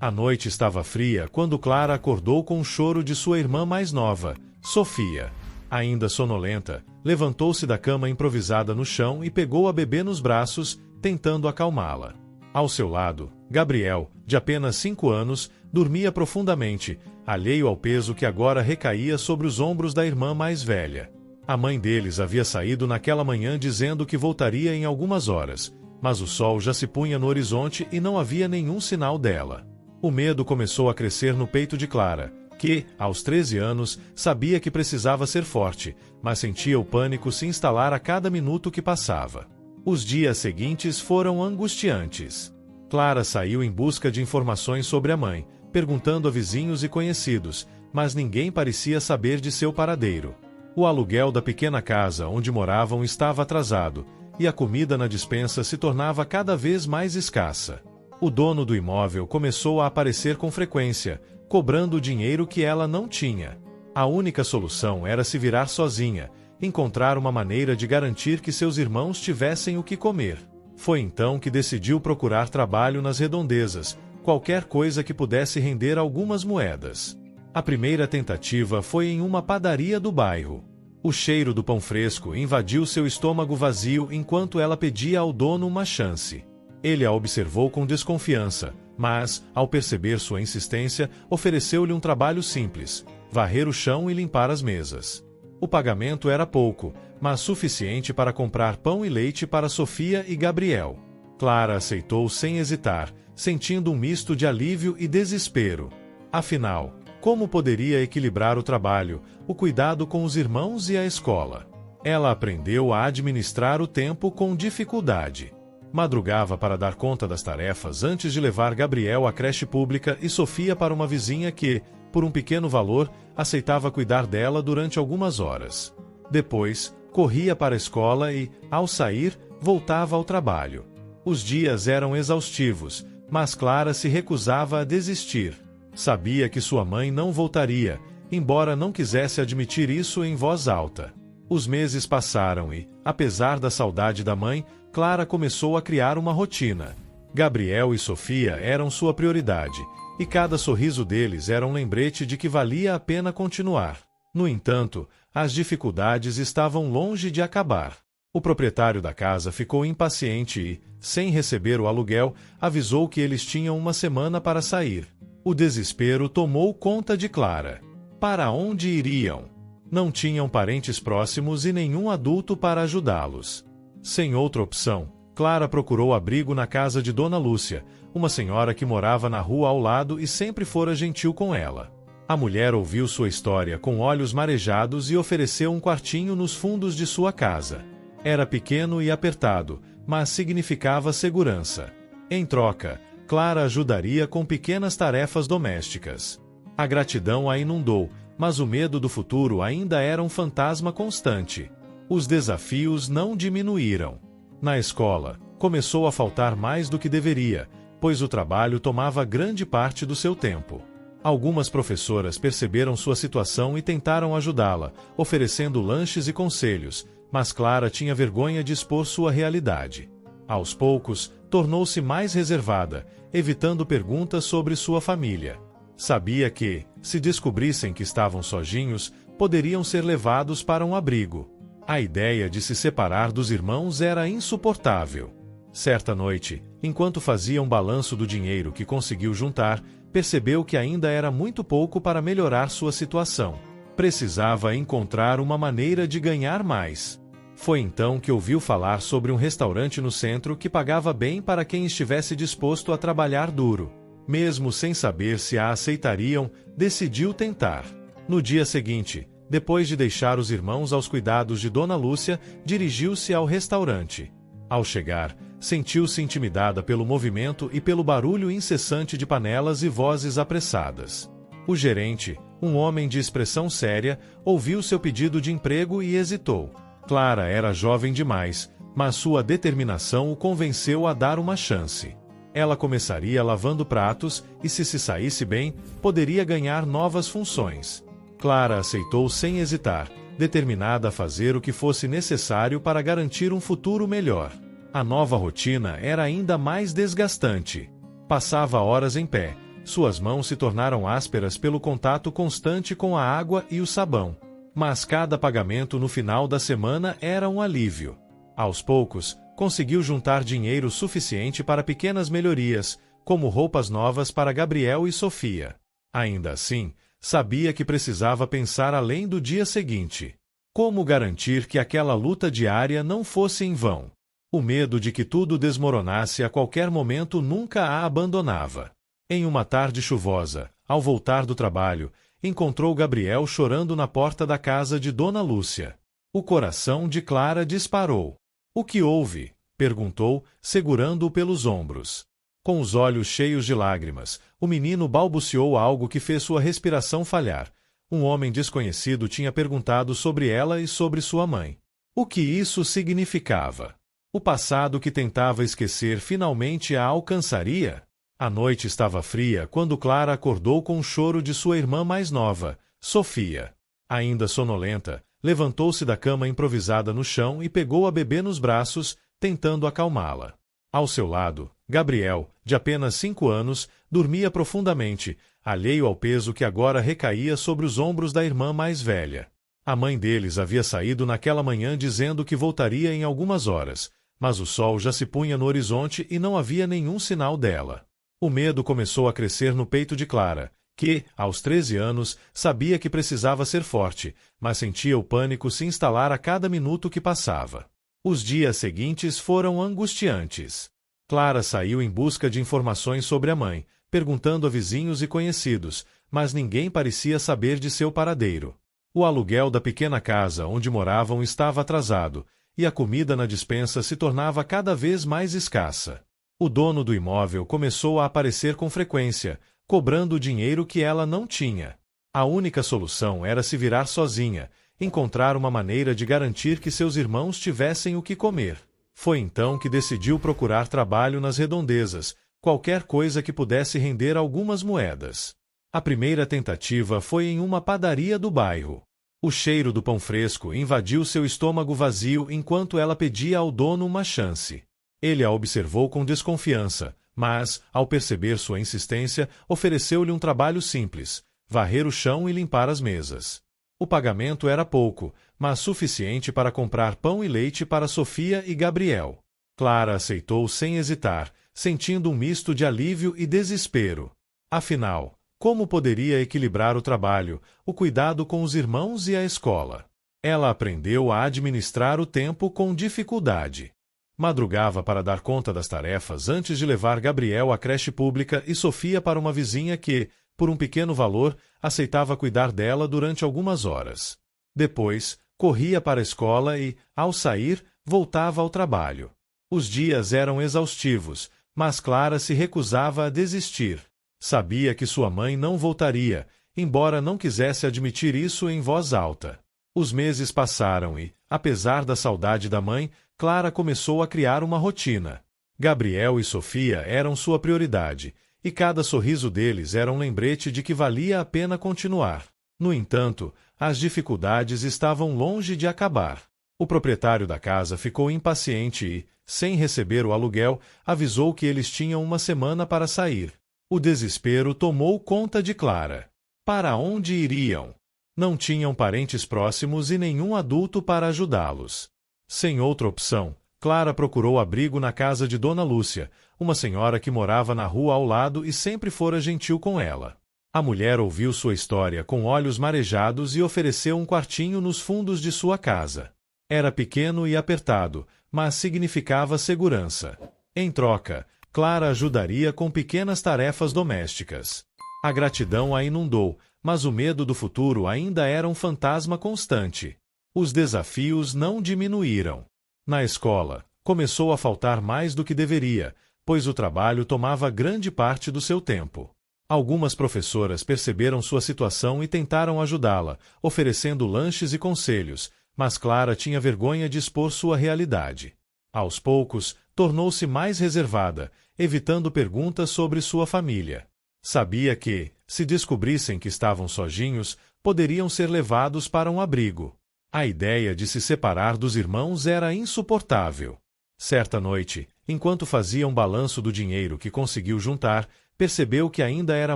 A noite estava fria quando Clara acordou com o choro de sua irmã mais nova, Sofia. Ainda sonolenta, levantou-se da cama improvisada no chão e pegou a bebê nos braços, tentando acalmá-la. Ao seu lado, Gabriel, de apenas 5 anos, dormia profundamente, alheio ao peso que agora recaía sobre os ombros da irmã mais velha. A mãe deles havia saído naquela manhã dizendo que voltaria em algumas horas, mas o sol já se punha no horizonte e não havia nenhum sinal dela. O medo começou a crescer no peito de Clara, que, aos 13 anos, sabia que precisava ser forte, mas sentia o pânico se instalar a cada minuto que passava. Os dias seguintes foram angustiantes. Clara saiu em busca de informações sobre a mãe, perguntando a vizinhos e conhecidos, mas ninguém parecia saber de seu paradeiro. O aluguel da pequena casa onde moravam estava atrasado, e a comida na despensa se tornava cada vez mais escassa. O dono do imóvel começou a aparecer com frequência, cobrando o dinheiro que ela não tinha. A única solução era se virar sozinha, encontrar uma maneira de garantir que seus irmãos tivessem o que comer. Foi então que decidiu procurar trabalho nas redondezas, qualquer coisa que pudesse render algumas moedas. A primeira tentativa foi em uma padaria do bairro. O cheiro do pão fresco invadiu seu estômago vazio enquanto ela pedia ao dono uma chance. Ele a observou com desconfiança, mas, ao perceber sua insistência, ofereceu-lhe um trabalho simples: varrer o chão e limpar as mesas. O pagamento era pouco, mas suficiente para comprar pão e leite para Sofia e Gabriel. Clara aceitou sem hesitar, sentindo um misto de alívio e desespero. Afinal, como poderia equilibrar o trabalho, o cuidado com os irmãos e a escola? Ela aprendeu a administrar o tempo com dificuldade. Madrugava para dar conta das tarefas antes de levar Gabriel à creche pública e Sofia para uma vizinha que, por um pequeno valor, aceitava cuidar dela durante algumas horas. Depois, corria para a escola e, ao sair, voltava ao trabalho. Os dias eram exaustivos, mas Clara se recusava a desistir. Sabia que sua mãe não voltaria, embora não quisesse admitir isso em voz alta. Os meses passaram e, apesar da saudade da mãe, Clara começou a criar uma rotina. Gabriel e Sofia eram sua prioridade, e cada sorriso deles era um lembrete de que valia a pena continuar. No entanto, as dificuldades estavam longe de acabar. O proprietário da casa ficou impaciente e, sem receber o aluguel, avisou que eles tinham uma semana para sair. O desespero tomou conta de Clara. Para onde iriam? Não tinham parentes próximos e nenhum adulto para ajudá-los. Sem outra opção, Clara procurou abrigo na casa de Dona Lúcia, uma senhora que morava na rua ao lado e sempre fora gentil com ela. A mulher ouviu sua história com olhos marejados e ofereceu um quartinho nos fundos de sua casa. Era pequeno e apertado, mas significava segurança. Em troca, Clara ajudaria com pequenas tarefas domésticas. A gratidão a inundou, mas o medo do futuro ainda era um fantasma constante. Os desafios não diminuíram. Na escola, começou a faltar mais do que deveria, pois o trabalho tomava grande parte do seu tempo. Algumas professoras perceberam sua situação e tentaram ajudá-la, oferecendo lanches e conselhos, mas Clara tinha vergonha de expor sua realidade. Aos poucos, tornou-se mais reservada, evitando perguntas sobre sua família. Sabia que, se descobrissem que estavam sozinhos, poderiam ser levados para um abrigo. A ideia de se separar dos irmãos era insuportável. Certa noite, enquanto fazia um balanço do dinheiro que conseguiu juntar, percebeu que ainda era muito pouco para melhorar sua situação. Precisava encontrar uma maneira de ganhar mais. Foi então que ouviu falar sobre um restaurante no centro que pagava bem para quem estivesse disposto a trabalhar duro. Mesmo sem saber se a aceitariam, decidiu tentar. No dia seguinte, depois de deixar os irmãos aos cuidados de Dona Lúcia, dirigiu-se ao restaurante. Ao chegar, sentiu-se intimidada pelo movimento e pelo barulho incessante de panelas e vozes apressadas. O gerente, um homem de expressão séria, ouviu seu pedido de emprego e hesitou. Clara era jovem demais, mas sua determinação o convenceu a dar uma chance. Ela começaria lavando pratos e, se saísse bem, poderia ganhar novas funções. Clara aceitou sem hesitar, determinada a fazer o que fosse necessário para garantir um futuro melhor. A nova rotina era ainda mais desgastante. Passava horas em pé, Suas mãos se tornaram ásperas pelo contato constante com a água e o sabão. Mas cada pagamento no final da semana era um alívio. Aos poucos, conseguiu juntar dinheiro suficiente para pequenas melhorias, como roupas novas para Gabriel e Sofia. Ainda assim, sabia que precisava pensar além do dia seguinte. Como garantir que aquela luta diária não fosse em vão? O medo de que tudo desmoronasse a qualquer momento nunca a abandonava. Em uma tarde chuvosa, ao voltar do trabalho, encontrou Gabriel chorando na porta da casa de Dona Lúcia. O coração de Clara disparou. — O que houve? Perguntou, segurando-o pelos ombros. Com os olhos cheios de lágrimas, o menino balbuciou algo que fez sua respiração falhar. Um homem desconhecido tinha perguntado sobre ela e sobre sua mãe. O que isso significava? O passado que tentava esquecer finalmente a alcançaria? A noite estava fria quando Clara acordou com o choro de sua irmã mais nova, Sofia. Ainda sonolenta, levantou-se da cama improvisada no chão e pegou a bebê nos braços, tentando acalmá-la. Ao seu lado, Gabriel, de apenas 5 anos, dormia profundamente, alheio ao peso que agora recaía sobre os ombros da irmã mais velha. A mãe deles havia saído naquela manhã dizendo que voltaria em algumas horas, mas o sol já se punha no horizonte e não havia nenhum sinal dela. O medo começou a crescer no peito de Clara, que, aos 13 anos, sabia que precisava ser forte, mas sentia o pânico se instalar a cada minuto que passava. Os dias seguintes foram angustiantes. Clara saiu em busca de informações sobre a mãe, perguntando a vizinhos e conhecidos, mas ninguém parecia saber de seu paradeiro. O aluguel da pequena casa onde moravam estava atrasado, e a comida na despensa se tornava cada vez mais escassa. O dono do imóvel começou a aparecer com frequência, cobrando o dinheiro que ela não tinha. A única solução era se virar sozinha, encontrar uma maneira de garantir que seus irmãos tivessem o que comer. Foi então que decidiu procurar trabalho nas redondezas, qualquer coisa que pudesse render algumas moedas. A primeira tentativa foi em uma padaria do bairro. O cheiro do pão fresco invadiu seu estômago vazio enquanto ela pedia ao dono uma chance. Ele a observou com desconfiança, mas, ao perceber sua insistência, ofereceu-lhe um trabalho simples: varrer o chão e limpar as mesas. O pagamento era pouco, mas suficiente para comprar pão e leite para Sofia e Gabriel. Clara aceitou sem hesitar, sentindo um misto de alívio e desespero. Afinal, como poderia equilibrar o trabalho, o cuidado com os irmãos e a escola? Ela aprendeu a administrar o tempo com dificuldade. Madrugava para dar conta das tarefas antes de levar Gabriel à creche pública e Sofia para uma vizinha que, por um pequeno valor, aceitava cuidar dela durante algumas horas. Depois, corria para a escola e, ao sair, voltava ao trabalho. Os dias eram exaustivos, mas Clara se recusava a desistir. Sabia que sua mãe não voltaria, embora não quisesse admitir isso em voz alta. Os meses passaram e, apesar da saudade da mãe, Clara começou a criar uma rotina. Gabriel e Sofia eram sua prioridade, e cada sorriso deles era um lembrete de que valia a pena continuar. No entanto, as dificuldades estavam longe de acabar. O proprietário da casa ficou impaciente e, sem receber o aluguel, avisou que eles tinham uma semana para sair. O desespero tomou conta de Clara. Para onde iriam? Não tinham parentes próximos e nenhum adulto para ajudá-los. Sem outra opção, Clara procurou abrigo na casa de Dona Lúcia, uma senhora que morava na rua ao lado e sempre fora gentil com ela. A mulher ouviu sua história com olhos marejados e ofereceu um quartinho nos fundos de sua casa. Era pequeno e apertado, mas significava segurança. Em troca, Clara ajudaria com pequenas tarefas domésticas. A gratidão a inundou, mas o medo do futuro ainda era um fantasma constante. Os desafios não diminuíram. Na escola, começou a faltar mais do que deveria, pois o trabalho tomava grande parte do seu tempo. Algumas professoras perceberam sua situação e tentaram ajudá-la, oferecendo lanches e conselhos, mas Clara tinha vergonha de expor sua realidade. Aos poucos, tornou-se mais reservada, evitando perguntas sobre sua família. Sabia que, se descobrissem que estavam sozinhos, poderiam ser levados para um abrigo. A ideia de se separar dos irmãos era insuportável. Certa noite, enquanto fazia um balanço do dinheiro que conseguiu juntar, percebeu que ainda era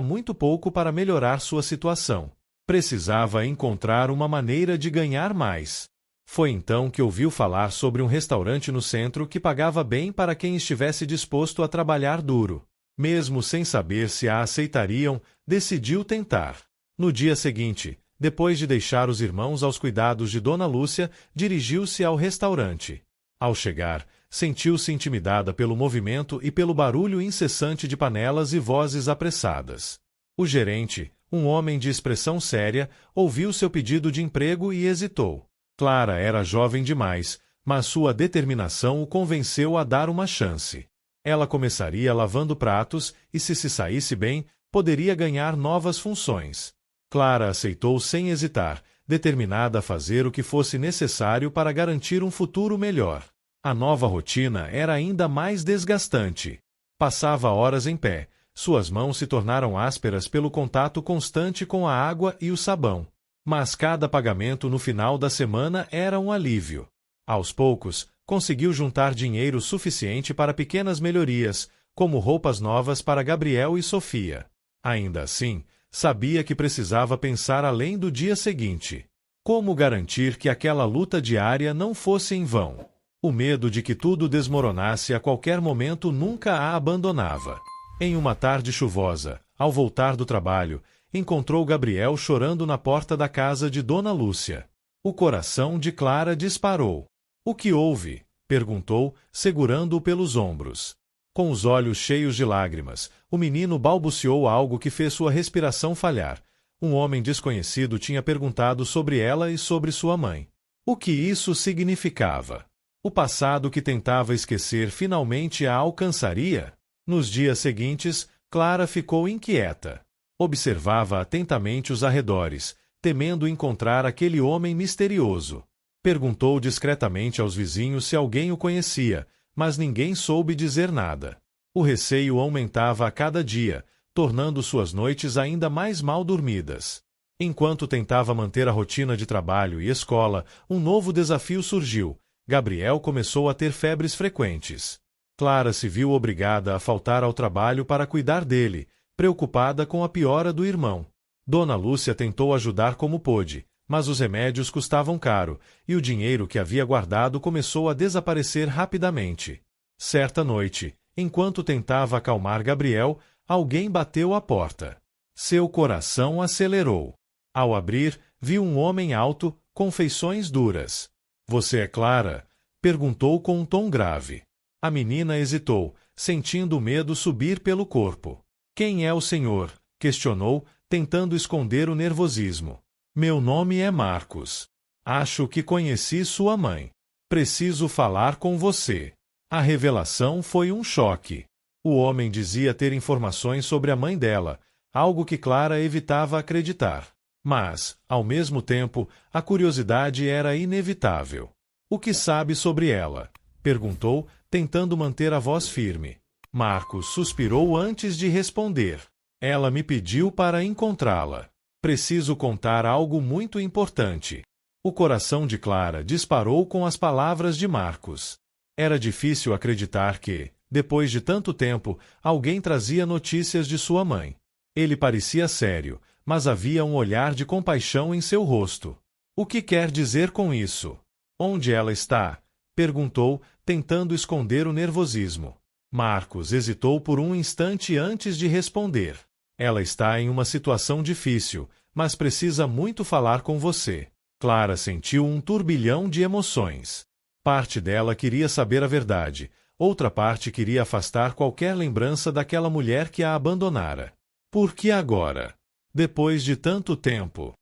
muito pouco para melhorar sua situação. Precisava encontrar uma maneira de ganhar mais. Foi então que ouviu falar sobre um restaurante no centro que pagava bem para quem estivesse disposto a trabalhar duro. Mesmo sem saber se a aceitariam, decidiu tentar. No dia seguinte, depois de deixar os irmãos aos cuidados de Dona Lúcia, dirigiu-se ao restaurante. Ao chegar, sentiu-se intimidada pelo movimento e pelo barulho incessante de panelas e vozes apressadas. O gerente, um homem de expressão séria, ouviu seu pedido de emprego e hesitou. Clara era jovem demais, mas sua determinação o convenceu a dar uma chance. Ela começaria lavando pratos e, se saísse bem, poderia ganhar novas funções. Clara aceitou sem hesitar, determinada a fazer o que fosse necessário para garantir um futuro melhor. A nova rotina era ainda mais desgastante. Passava horas em pé, suas mãos se tornaram ásperas pelo contato constante com a água e o sabão. Mas cada pagamento no final da semana era um alívio. Aos poucos, conseguiu juntar dinheiro suficiente para pequenas melhorias, como roupas novas para Gabriel e Sofia. Ainda assim, sabia que precisava pensar além do dia seguinte. Como garantir que aquela luta diária não fosse em vão? O medo de que tudo desmoronasse a qualquer momento nunca a abandonava. Em uma tarde chuvosa, ao voltar do trabalho, encontrou Gabriel chorando na porta da casa de Dona Lúcia. O coração de Clara disparou. — O que houve? Perguntou, segurando-o pelos ombros. Com os olhos cheios de lágrimas, o menino balbuciou algo que fez sua respiração falhar. Um homem desconhecido tinha perguntado sobre ela e sobre sua mãe. O que isso significava? O passado que tentava esquecer finalmente a alcançaria? Nos dias seguintes, Clara ficou inquieta. Observava atentamente os arredores, temendo encontrar aquele homem misterioso. Perguntou discretamente aos vizinhos se alguém o conhecia, mas ninguém soube dizer nada. O receio aumentava a cada dia, tornando suas noites ainda mais mal dormidas. Enquanto tentava manter a rotina de trabalho e escola, um novo desafio surgiu. Gabriel começou a ter febres frequentes. Clara se viu obrigada a faltar ao trabalho para cuidar dele, preocupada com a piora do irmão. Dona Lúcia tentou ajudar como pôde, mas os remédios custavam caro, e o dinheiro que havia guardado começou a desaparecer rapidamente. Certa noite, enquanto tentava acalmar Gabriel, alguém bateu à porta. Seu coração acelerou. Ao abrir, viu um homem alto, com feições duras. — Você é Clara? Perguntou com um tom grave. A menina hesitou, sentindo o medo subir pelo corpo. — Quem é o senhor? Questionou, tentando esconder o nervosismo. — Meu nome é Marcos. Acho que conheci sua mãe. Preciso falar com você. A revelação foi um choque. O homem dizia ter informações sobre a mãe dela, algo que Clara evitava acreditar. Mas, ao mesmo tempo, a curiosidade era inevitável. — O que sabe sobre ela? Perguntou, tentando manter a voz firme. Marcos suspirou antes de responder. — Ela me pediu para encontrá-la. Preciso contar algo muito importante. O coração de Clara disparou com as palavras de Marcos. Era difícil acreditar que, depois de tanto tempo, alguém trazia notícias de sua mãe. Ele parecia sério, mas havia um olhar de compaixão em seu rosto. — O que quer dizer com isso? Onde ela está? Perguntou, tentando esconder o nervosismo. Marcos hesitou por um instante antes de responder. — Ela está em uma situação difícil, mas precisa muito falar com você. Clara sentiu um turbilhão de emoções. Parte dela queria saber a verdade, outra parte queria afastar qualquer lembrança daquela mulher que a abandonara. Por que agora? Depois de tanto tempo?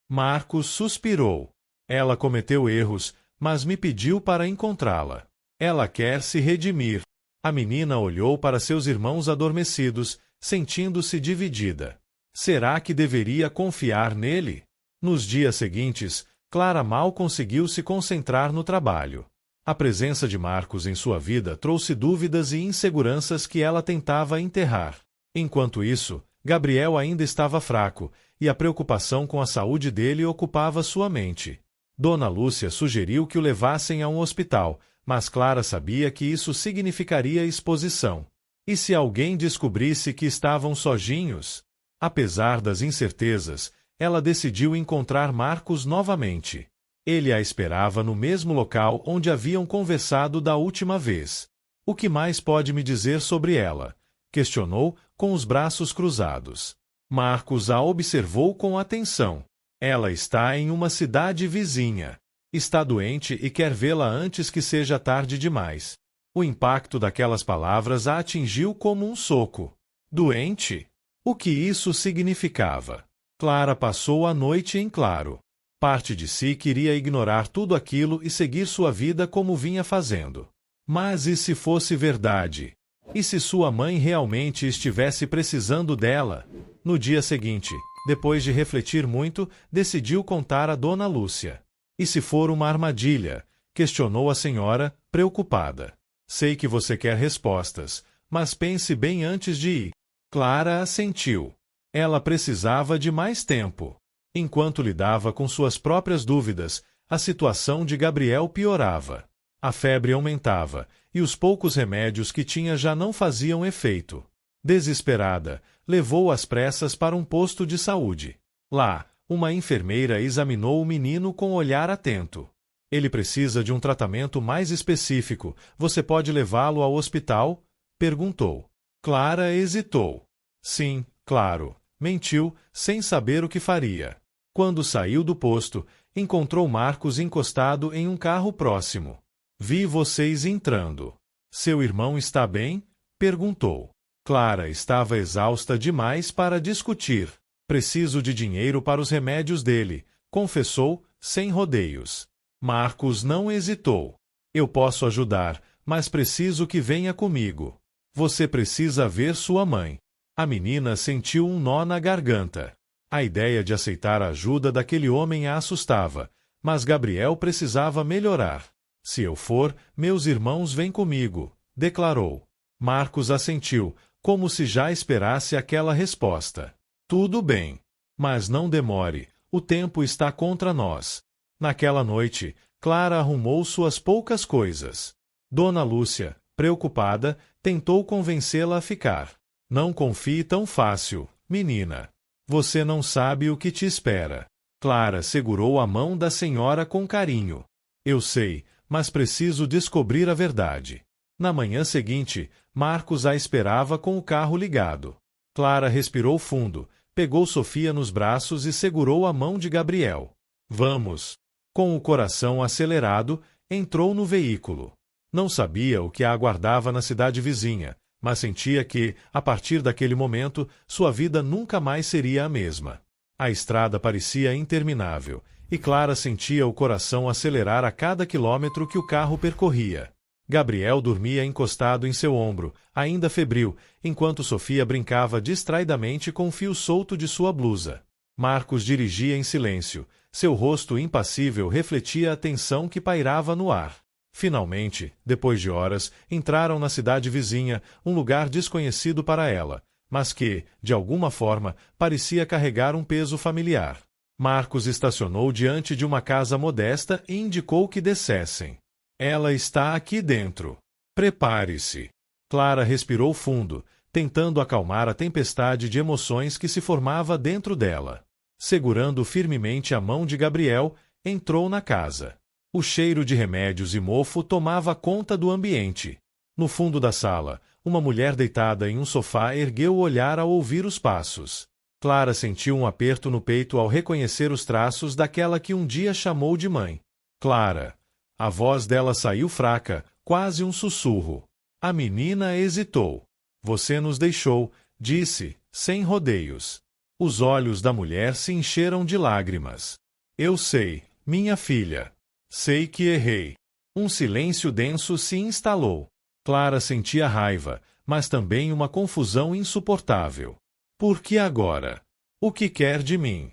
Marcos suspirou. Ela cometeu erros, mas me pediu para encontrá-la. Ela quer se redimir. A menina olhou para seus irmãos adormecidos, sentindo-se dividida. Será que deveria confiar nele? Nos dias seguintes, Clara mal conseguiu se concentrar no trabalho. A presença de Marcos em sua vida trouxe dúvidas e inseguranças que ela tentava enterrar. Enquanto isso, Gabriel ainda estava fraco, e a preocupação com a saúde dele ocupava sua mente. Dona Lúcia sugeriu que o levassem a um hospital, mas Clara sabia que isso significaria exposição. E se alguém descobrisse que estavam sozinhos? Apesar das incertezas, ela decidiu encontrar Marcos novamente. Ele a esperava no mesmo local onde haviam conversado da última vez. O que mais pode me dizer sobre ela? Questionou, com os braços cruzados. Marcos a observou com atenção. Ela está em uma cidade vizinha. Está doente e quer vê-la antes que seja tarde demais. O impacto daquelas palavras a atingiu como um soco. Doente? O que isso significava? Clara passou a noite em claro. Parte de si queria ignorar tudo aquilo e seguir sua vida como vinha fazendo. Mas e se fosse verdade? E se sua mãe realmente estivesse precisando dela? No dia seguinte, depois de refletir muito, decidiu contar a Dona Lúcia. E se for uma armadilha? Questionou a senhora, preocupada. Sei que você quer respostas, mas pense bem antes de ir. Clara assentiu. Ela precisava de mais tempo. Enquanto lidava com suas próprias dúvidas, a situação de Gabriel piorava. A febre aumentava, e os poucos remédios que tinha já não faziam efeito. Desesperada, levou às pressas para um posto de saúde. Lá, uma enfermeira examinou o menino com olhar atento. Ele precisa de um tratamento mais específico. Você pode levá-lo ao hospital? Perguntou. Clara hesitou. Sim, claro. Mentiu, sem saber o que faria. Quando saiu do posto, encontrou Marcos encostado em um carro próximo. Vi vocês entrando. Seu irmão está bem? Perguntou. Clara estava exausta demais para discutir. Preciso de dinheiro para os remédios dele, confessou, sem rodeios. Marcos não hesitou. Eu posso ajudar, mas preciso que venha comigo. Você precisa ver sua mãe. A menina sentiu um nó na garganta. A ideia de aceitar a ajuda daquele homem a assustava, mas Gabriel precisava melhorar. Se eu for, meus irmãos vêm comigo, declarou. Marcos assentiu, como se já esperasse aquela resposta. Tudo bem. Mas não demore, o tempo está contra nós. Naquela noite, Clara arrumou suas poucas coisas. Dona Lúcia, preocupada, tentou convencê-la a ficar. Não confie tão fácil, menina. Você não sabe o que te espera. Clara segurou a mão da senhora com carinho. Eu sei, mas preciso descobrir a verdade. Na manhã seguinte, Marcos a esperava com o carro ligado. Clara respirou fundo, pegou Sofia nos braços e segurou a mão de Gabriel. Vamos! Com o coração acelerado, entrou no veículo. Não sabia o que a aguardava na cidade vizinha, mas sentia que, a partir daquele momento, sua vida nunca mais seria a mesma. A estrada parecia interminável, e Clara sentia o coração acelerar a cada quilômetro que o carro percorria. Gabriel dormia encostado em seu ombro, ainda febril, enquanto Sofia brincava distraidamente com o fio solto de sua blusa. Marcos dirigia em silêncio. Seu rosto impassível refletia a tensão que pairava no ar. Finalmente, depois de horas, entraram na cidade vizinha, um lugar desconhecido para ela, mas que, de alguma forma, parecia carregar um peso familiar. Marcos estacionou diante de uma casa modesta e indicou que descessem. Ela está aqui dentro. Prepare-se. Clara respirou fundo, tentando acalmar a tempestade de emoções que se formava dentro dela. Segurando firmemente a mão de Gabriel, entrou na casa. O cheiro de remédios e mofo tomava conta do ambiente. No fundo da sala, uma mulher deitada em um sofá ergueu o olhar ao ouvir os passos. Clara sentiu um aperto no peito ao reconhecer os traços daquela que um dia chamou de mãe. Clara. A voz dela saiu fraca, quase um sussurro. A menina hesitou. Você nos deixou, disse, sem rodeios. Os olhos da mulher se encheram de lágrimas. Eu sei, minha filha. Sei que errei. Um silêncio denso se instalou. Clara sentia raiva, mas também uma confusão insuportável. Por que agora? O que quer de mim?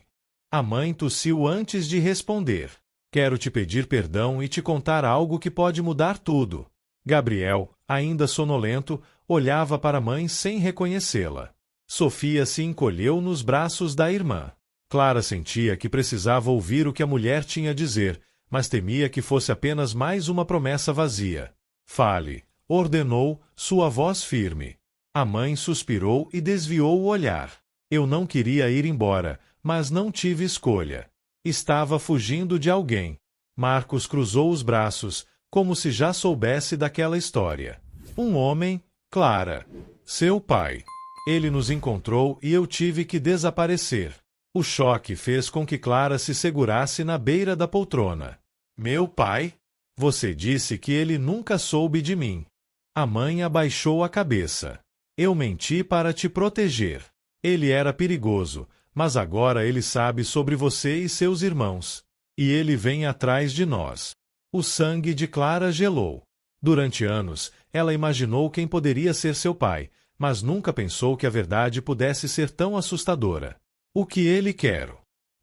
A mãe tossiu antes de responder. Quero te pedir perdão e te contar algo que pode mudar tudo. Gabriel, ainda sonolento, olhava para a mãe sem reconhecê-la. Sofia se encolheu nos braços da irmã. Clara sentia que precisava ouvir o que a mulher tinha a dizer, mas temia que fosse apenas mais uma promessa vazia. Fale, ordenou, sua voz firme. A mãe suspirou e desviou o olhar. Eu não queria ir embora, mas não tive escolha. Estava fugindo de alguém. Marcos cruzou os braços, como se já soubesse daquela história. Um homem, Clara. Seu pai. Ele nos encontrou e eu tive que desaparecer. O choque fez com que Clara se segurasse na beira da poltrona. Meu pai? Você disse que ele nunca soube de mim. A mãe abaixou a cabeça. Eu menti para te proteger. Ele era perigoso, mas agora ele sabe sobre você e seus irmãos. E ele vem atrás de nós. O sangue de Clara gelou. Durante anos, ela imaginou quem poderia ser seu pai, mas nunca pensou que a verdade pudesse ser tão assustadora. O que ele quer?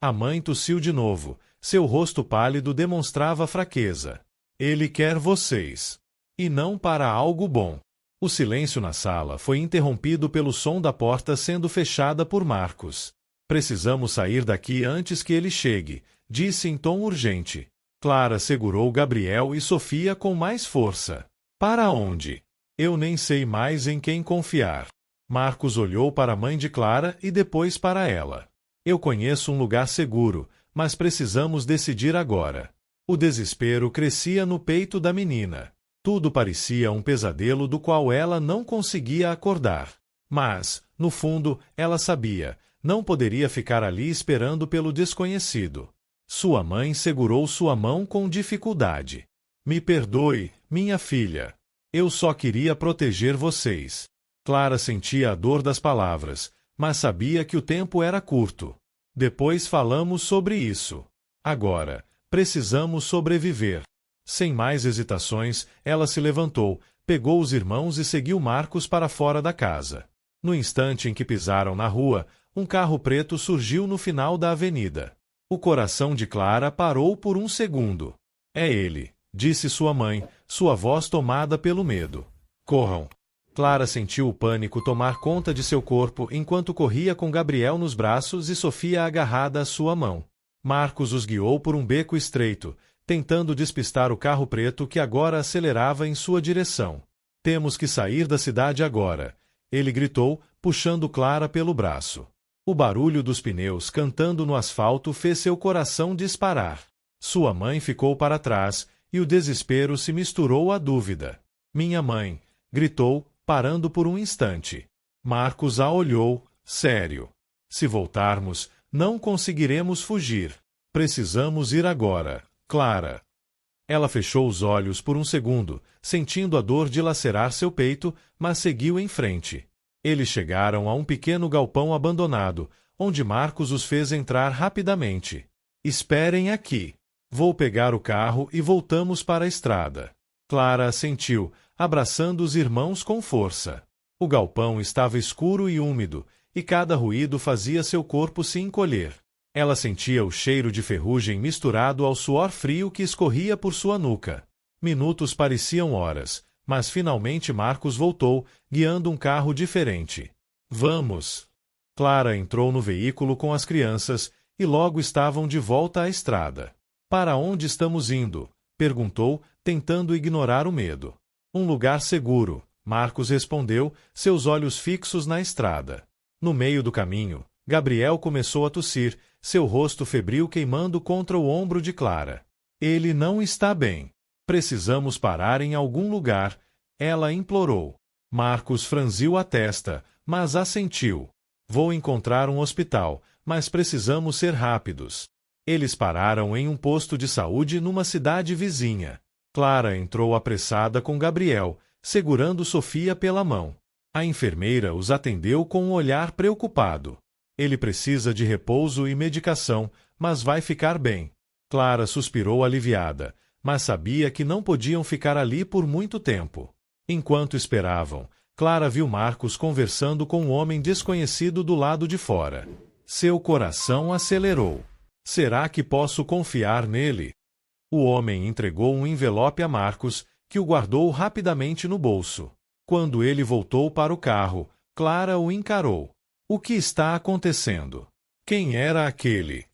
A mãe tossiu de novo. Seu rosto pálido demonstrava fraqueza. Ele quer vocês. E não para algo bom. O silêncio na sala foi interrompido pelo som da porta sendo fechada por Marcos. Precisamos sair daqui antes que ele chegue, disse em tom urgente. Clara segurou Gabriel e Sofia com mais força. Para onde? Eu nem sei mais em quem confiar. Marcos olhou para a mãe de Clara e depois para ela. Eu conheço um lugar seguro, mas precisamos decidir agora. O desespero crescia no peito da menina. Tudo parecia um pesadelo do qual ela não conseguia acordar. Mas, no fundo, ela sabia, não poderia ficar ali esperando pelo desconhecido. Sua mãe segurou sua mão com dificuldade. Me perdoe, minha filha. Eu só queria proteger vocês. Clara sentia a dor das palavras, mas sabia que o tempo era curto. Depois falamos sobre isso. Agora, precisamos sobreviver. Sem mais hesitações, ela se levantou, pegou os irmãos e seguiu Marcos para fora da casa. No instante em que pisaram na rua, um carro preto surgiu no final da avenida. O coração de Clara parou por um segundo. É ele, disse sua mãe, sua voz tomada pelo medo. Corram. Clara sentiu o pânico tomar conta de seu corpo enquanto corria com Gabriel nos braços e Sofia agarrada à sua mão. Marcos os guiou por um beco estreito, tentando despistar o carro preto que agora acelerava em sua direção. Temos que sair da cidade agora, ele gritou, puxando Clara pelo braço. O barulho dos pneus cantando no asfalto fez seu coração disparar. Sua mãe ficou para trás, e o desespero se misturou à dúvida. Minha mãe, gritou, parando por um instante. Marcos a olhou, sério. Se voltarmos, não conseguiremos fugir. Precisamos ir agora, Clara. Ela fechou os olhos por um segundo, sentindo a dor dilacerar seu peito, mas seguiu em frente. Eles chegaram a um pequeno galpão abandonado, onde Marcos os fez entrar rapidamente. Esperem aqui. Vou pegar o carro e voltamos para a estrada. Clara assentiu, abraçando os irmãos com força. O galpão estava escuro e úmido, e cada ruído fazia seu corpo se encolher. Ela sentia o cheiro de ferrugem misturado ao suor frio que escorria por sua nuca. Minutos pareciam horas, mas finalmente Marcos voltou, guiando um carro diferente. Vamos! Clara entrou no veículo com as crianças e logo estavam de volta à estrada. Para onde estamos indo? Perguntou, tentando ignorar o medo. Um lugar seguro, Marcos respondeu, seus olhos fixos na estrada. No meio do caminho, Gabriel começou a tossir, seu rosto febril queimando contra o ombro de Clara. Ele não está bem. Precisamos parar em algum lugar, ela implorou. Marcos franziu a testa, mas assentiu. Vou encontrar um hospital, mas precisamos ser rápidos. Eles pararam em um posto de saúde numa cidade vizinha. Clara entrou apressada com Gabriel, segurando Sofia pela mão. A enfermeira os atendeu com um olhar preocupado. Ele precisa de repouso e medicação, mas vai ficar bem. Clara suspirou aliviada, mas sabia que não podiam ficar ali por muito tempo. Enquanto esperavam, Clara viu Marcos conversando com um homem desconhecido do lado de fora. Seu coração acelerou. Será que posso confiar nele? O homem entregou um envelope a Marcos, que o guardou rapidamente no bolso. Quando ele voltou para o carro, Clara o encarou. O que está acontecendo? Quem era aquele?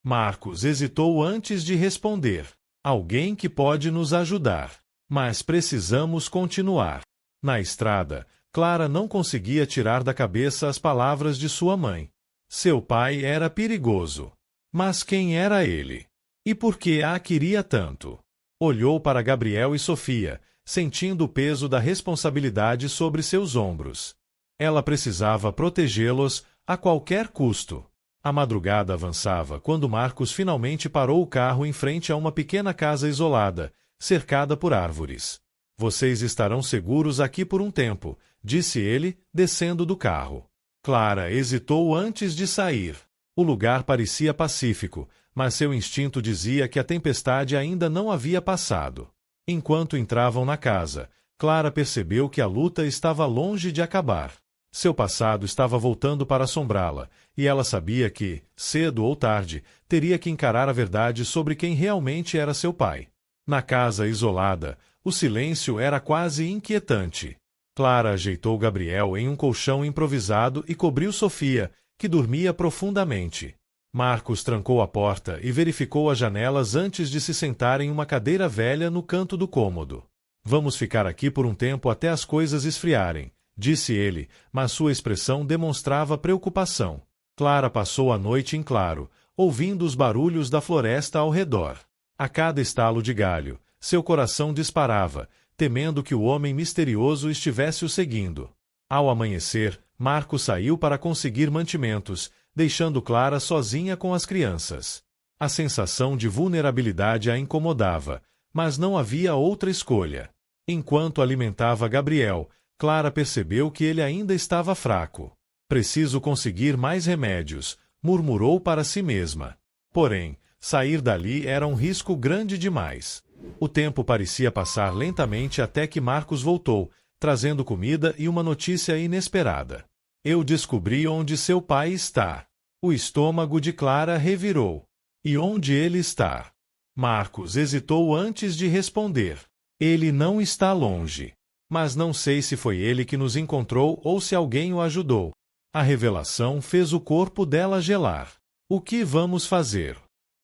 Marcos hesitou antes de responder. Alguém que pode nos ajudar. Mas precisamos continuar. Na estrada, Clara não conseguia tirar da cabeça as palavras de sua mãe. Seu pai era perigoso. Mas quem era ele? E por que a queria tanto? Olhou para Gabriel e Sofia, sentindo o peso da responsabilidade sobre seus ombros. Ela precisava protegê-los a qualquer custo. A madrugada avançava quando Marcos finalmente parou o carro em frente a uma pequena casa isolada, cercada por árvores. Vocês estarão seguros aqui por um tempo, disse ele, descendo do carro. Clara hesitou antes de sair. O lugar parecia pacífico, mas seu instinto dizia que a tempestade ainda não havia passado. Enquanto entravam na casa, Clara percebeu que a luta estava longe de acabar. Seu passado estava voltando para assombrá-la, e ela sabia que, cedo ou tarde, teria que encarar a verdade sobre quem realmente era seu pai. Na casa isolada, o silêncio era quase inquietante. Clara ajeitou Gabriel em um colchão improvisado e cobriu Sofia, que dormia profundamente. Marcos trancou a porta e verificou as janelas antes de se sentar em uma cadeira velha no canto do cômodo. Vamos ficar aqui por um tempo até as coisas esfriarem, disse ele, mas sua expressão demonstrava preocupação. Clara passou a noite em claro, ouvindo os barulhos da floresta ao redor. A cada estalo de galho, seu coração disparava, temendo que o homem misterioso estivesse o seguindo. Ao amanhecer, Marcos saiu para conseguir mantimentos, deixando Clara sozinha com as crianças. A sensação de vulnerabilidade a incomodava, mas não havia outra escolha. Enquanto alimentava Gabriel, Clara percebeu que ele ainda estava fraco. Preciso conseguir mais remédios, murmurou para si mesma. Porém, sair dali era um risco grande demais. O tempo parecia passar lentamente até que Marcos voltou, trazendo comida e uma notícia inesperada. Eu descobri onde seu pai está. O estômago de Clara revirou. E onde ele está? Marcos hesitou antes de responder. Ele não está longe. Mas não sei se foi ele que nos encontrou ou se alguém o ajudou. A revelação fez o corpo dela gelar. O que vamos fazer?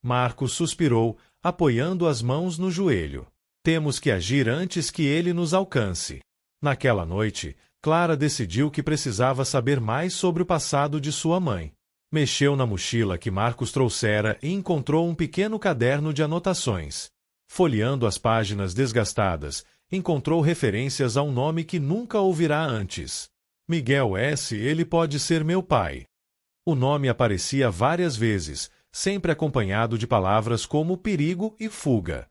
Marcos suspirou, apoiando as mãos no joelho. Temos que agir antes que ele nos alcance. Naquela noite, Clara decidiu que precisava saber mais sobre o passado de sua mãe. Mexeu na mochila que Marcos trouxera e encontrou um pequeno caderno de anotações. Folheando as páginas desgastadas, encontrou referências a um nome que nunca ouvirá antes. Miguel S. Ele pode ser meu pai. O nome aparecia várias vezes, sempre acompanhado de palavras como perigo e fuga.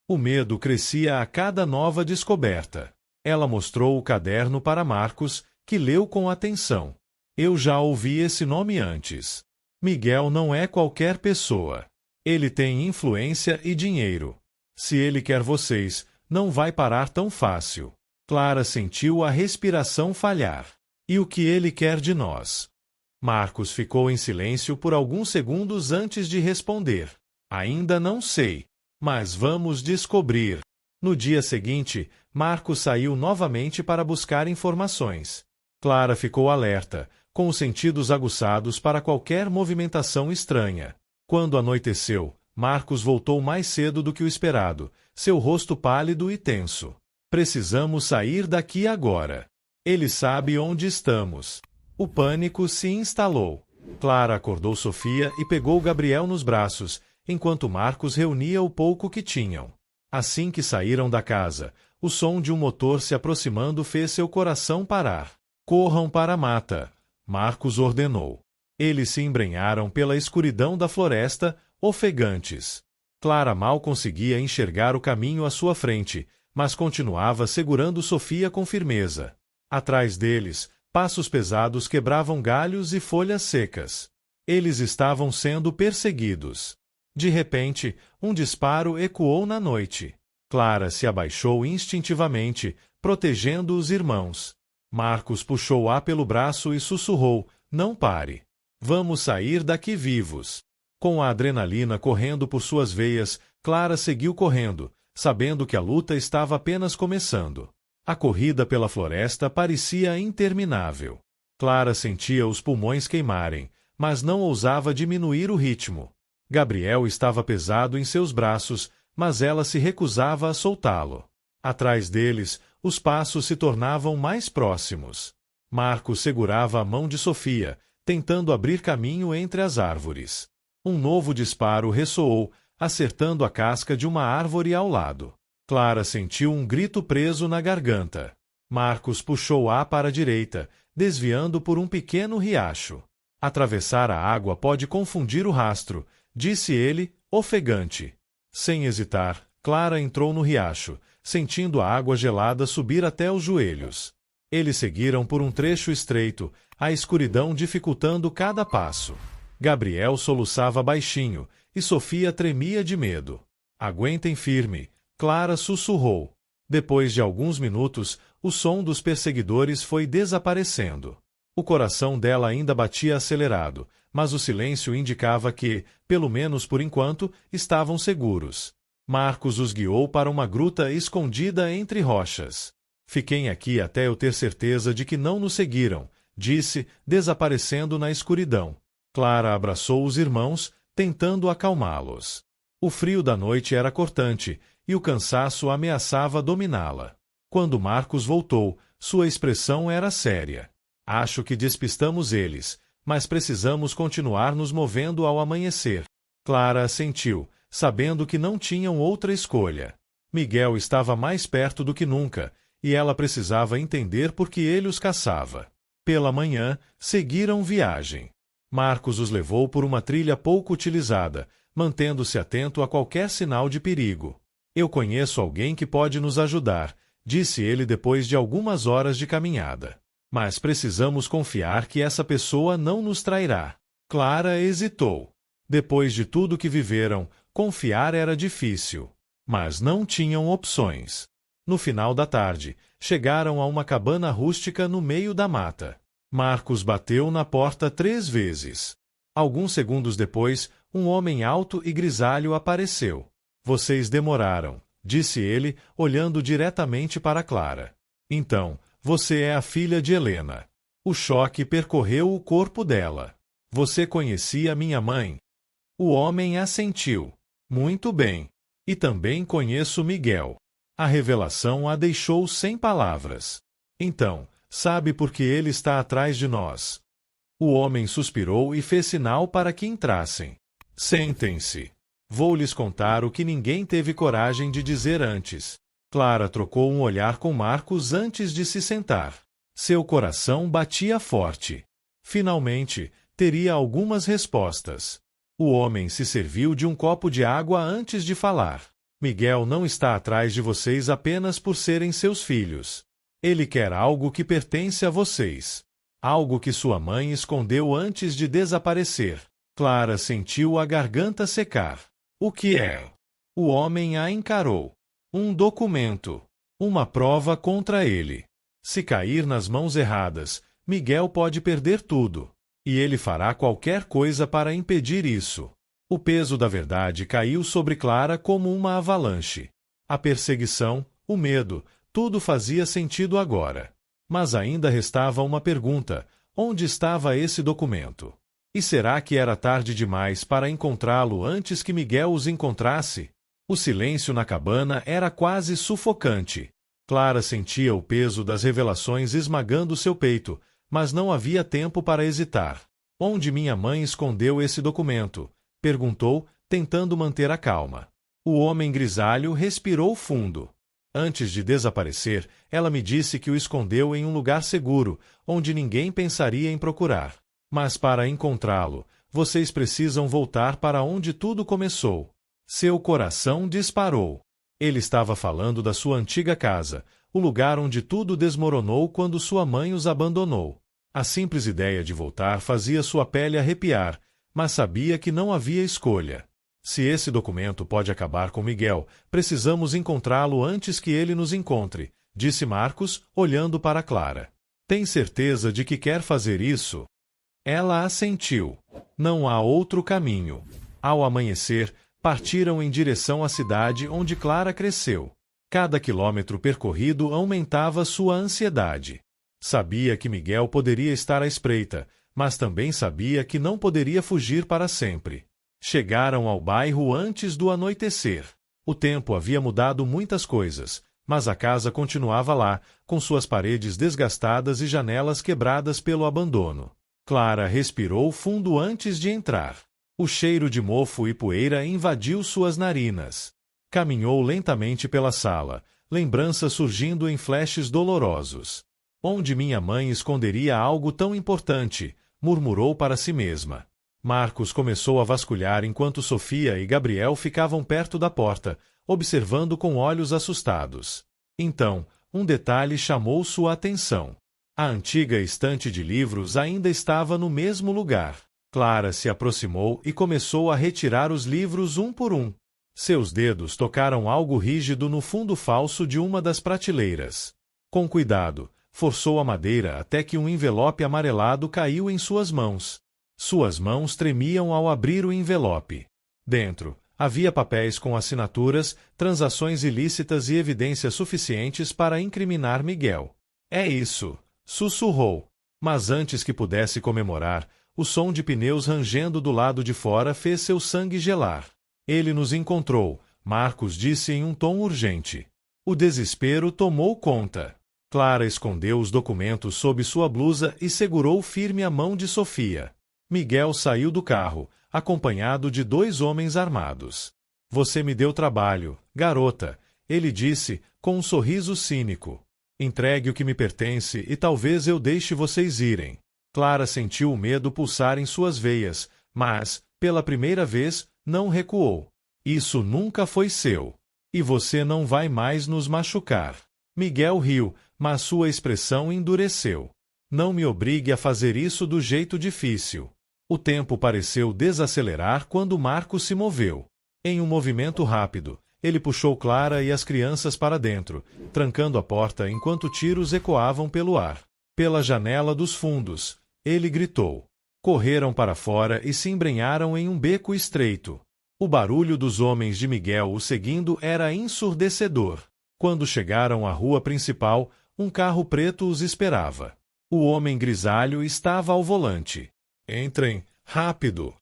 O medo crescia a cada nova descoberta. Ela mostrou o caderno para Marcos, que leu com atenção. Eu já ouvi esse nome antes. Miguel não é qualquer pessoa. Ele tem influência e dinheiro. Se ele quer vocês, não vai parar tão fácil. Clara sentiu a respiração falhar. E o que ele quer de nós? Marcos ficou em silêncio por alguns segundos antes de responder. Ainda não sei. Mas vamos descobrir. No dia seguinte, Marcos saiu novamente para buscar informações. Clara ficou alerta, com os sentidos aguçados para qualquer movimentação estranha. Quando anoiteceu, Marcos voltou mais cedo do que o esperado, seu rosto pálido e tenso. Precisamos sair daqui agora. Ele sabe onde estamos. O pânico se instalou. Clara acordou Sofia e pegou Gabriel nos braços, enquanto Marcos reunia o pouco que tinham. Assim que saíram da casa, o som de um motor se aproximando fez seu coração parar. Corram para a mata, Marcos ordenou. Eles se embrenharam pela escuridão da floresta, ofegantes. Clara mal conseguia enxergar o caminho à sua frente, mas continuava segurando Sofia com firmeza. Atrás deles, passos pesados quebravam galhos e folhas secas. Eles estavam sendo perseguidos. De repente, um disparo ecoou na noite. Clara se abaixou instintivamente, protegendo os irmãos. Marcos puxou-a pelo braço e sussurrou, não pare. Vamos sair daqui vivos. Com a adrenalina correndo por suas veias, Clara seguiu correndo, sabendo que a luta estava apenas começando. A corrida pela floresta parecia interminável. Clara sentia os pulmões queimarem, mas não ousava diminuir o ritmo. Gabriel estava pesado em seus braços, mas ela se recusava a soltá-lo. Atrás deles, os passos se tornavam mais próximos. Marcos segurava a mão de Sofia, tentando abrir caminho entre as árvores. Um novo disparo ressoou, acertando a casca de uma árvore ao lado. Clara sentiu um grito preso na garganta. Marcos puxou-a para a direita, desviando por um pequeno riacho. Atravessar a água pode confundir o rastro, disse ele, ofegante. Sem hesitar, Clara entrou no riacho, sentindo a água gelada subir até os joelhos. Eles seguiram por um trecho estreito, a escuridão dificultando cada passo. Gabriel soluçava baixinho, e Sofia tremia de medo. Aguentem firme, Clara sussurrou. Depois de alguns minutos, o som dos perseguidores foi desaparecendo. O coração dela ainda batia acelerado, mas o silêncio indicava que, pelo menos por enquanto, estavam seguros. Marcos os guiou para uma gruta escondida entre rochas. Fiquem aqui até eu ter certeza de que não nos seguiram, disse, desaparecendo na escuridão. Clara abraçou os irmãos, tentando acalmá-los. O frio da noite era cortante, e o cansaço ameaçava dominá-la. Quando Marcos voltou, sua expressão era séria. Acho que despistamos eles, mas precisamos continuar nos movendo ao amanhecer. Clara assentiu, sabendo que não tinham outra escolha. Miguel estava mais perto do que nunca, e ela precisava entender por que ele os caçava. Pela manhã, seguiram viagem. Marcos os levou por uma trilha pouco utilizada, mantendo-se atento a qualquer sinal de perigo. Eu conheço alguém que pode nos ajudar, disse ele depois de algumas horas de caminhada. Mas precisamos confiar que essa pessoa não nos trairá. Clara hesitou. Depois de tudo que viveram, confiar era difícil. Mas não tinham opções. No final da tarde, chegaram a uma cabana rústica no meio da mata. Marcos bateu na porta 3 vezes. Alguns segundos depois, um homem alto e grisalho apareceu. Vocês demoraram, disse ele, olhando diretamente para Clara. Então, você é a filha de Helena. O choque percorreu o corpo dela. Você conhecia minha mãe? O homem assentiu. Muito bem. E também conheço Miguel. A revelação a deixou sem palavras. Então, sabe por que ele está atrás de nós? O homem suspirou e fez sinal para que entrassem. Sentem-se. Vou lhes contar o que ninguém teve coragem de dizer antes. Clara trocou um olhar com Marcos antes de se sentar. Seu coração batia forte. Finalmente, teria algumas respostas. O homem se serviu de um copo de água antes de falar. Miguel não está atrás de vocês apenas por serem seus filhos. Ele quer algo que pertence a vocês. Algo que sua mãe escondeu antes de desaparecer. Clara sentiu a garganta secar. O que é? O homem a encarou. Um documento. Uma prova contra ele. Se cair nas mãos erradas, Miguel pode perder tudo. E ele fará qualquer coisa para impedir isso. O peso da verdade caiu sobre Clara como uma avalanche. A perseguição, o medo, tudo fazia sentido agora. Mas ainda restava uma pergunta: onde estava esse documento? E será que era tarde demais para encontrá-lo antes que Miguel os encontrasse? O silêncio na cabana era quase sufocante. Clara sentia o peso das revelações esmagando seu peito, mas não havia tempo para hesitar. Onde minha mãe escondeu esse documento? Perguntou, tentando manter a calma. O homem grisalho respirou fundo. Antes de desaparecer, ela me disse que o escondeu em um lugar seguro, onde ninguém pensaria em procurar. Mas para encontrá-lo, vocês precisam voltar para onde tudo começou. Seu coração disparou. Ele estava falando da sua antiga casa, o lugar onde tudo desmoronou quando sua mãe os abandonou. A simples ideia de voltar fazia sua pele arrepiar, mas sabia que não havia escolha. Se esse documento pode acabar com Miguel, precisamos encontrá-lo antes que ele nos encontre, disse Marcos, olhando para Clara. Tem certeza de que quer fazer isso? Ela assentiu. Não há outro caminho. Ao amanhecer, partiram em direção à cidade onde Clara cresceu. Cada quilômetro percorrido aumentava sua ansiedade. Sabia que Miguel poderia estar à espreita, mas também sabia que não poderia fugir para sempre. Chegaram ao bairro antes do anoitecer. O tempo havia mudado muitas coisas, mas a casa continuava lá, com suas paredes desgastadas e janelas quebradas pelo abandono. Clara respirou fundo antes de entrar. O cheiro de mofo e poeira invadiu suas narinas. Caminhou lentamente pela sala, lembranças surgindo em flashes dolorosos. Onde minha mãe esconderia algo tão importante? Murmurou para si mesma. Marcos começou a vasculhar enquanto Sofia e Gabriel ficavam perto da porta, observando com olhos assustados. Então, um detalhe chamou sua atenção. A antiga estante de livros ainda estava no mesmo lugar. Clara se aproximou e começou a retirar os livros um por um. Seus dedos tocaram algo rígido no fundo falso de uma das prateleiras. Com cuidado, forçou a madeira até que um envelope amarelado caiu em suas mãos. Suas mãos tremiam ao abrir o envelope. Dentro, havia papéis com assinaturas, transações ilícitas e evidências suficientes para incriminar Miguel. É isso, sussurrou. Mas antes que pudesse comemorar, o som de pneus rangendo do lado de fora fez seu sangue gelar. Ele nos encontrou, Marcos disse em um tom urgente. O desespero tomou conta. Clara escondeu os documentos sob sua blusa e segurou firme a mão de Sofia. Miguel saiu do carro, acompanhado de 2 homens armados. Você me deu trabalho, garota, ele disse, com um sorriso cínico. Entregue o que me pertence e talvez eu deixe vocês irem. Clara sentiu o medo pulsar em suas veias, mas, pela primeira vez, não recuou. Isso nunca foi seu. E você não vai mais nos machucar. Miguel riu, mas sua expressão endureceu. Não me obrigue a fazer isso do jeito difícil. O tempo pareceu desacelerar quando Marcos se moveu. Em um movimento rápido, ele puxou Clara e as crianças para dentro, trancando a porta enquanto tiros ecoavam pelo ar. Pela janela dos fundos, ele gritou. Correram para fora e se embrenharam em um beco estreito. O barulho dos homens de Miguel o seguindo era ensurdecedor. Quando chegaram à rua principal, um carro preto os esperava. O homem grisalho estava ao volante. Entrem, rápido!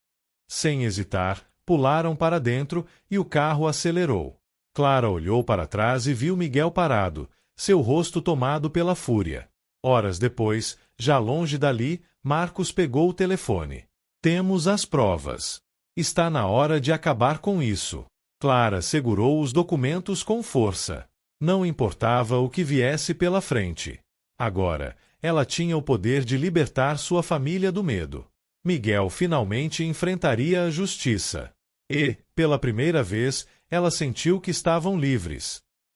Sem hesitar, pularam para dentro e o carro acelerou. Clara olhou para trás e viu Miguel parado, seu rosto tomado pela fúria. Horas depois, já longe dali, Marcos pegou o telefone. Temos as provas. Está na hora de acabar com isso. Clara segurou os documentos com força. Não importava o que viesse pela frente. Agora, ela tinha o poder de libertar sua família do medo. Miguel finalmente enfrentaria a justiça. E, pela primeira vez, ela sentiu que estavam livres.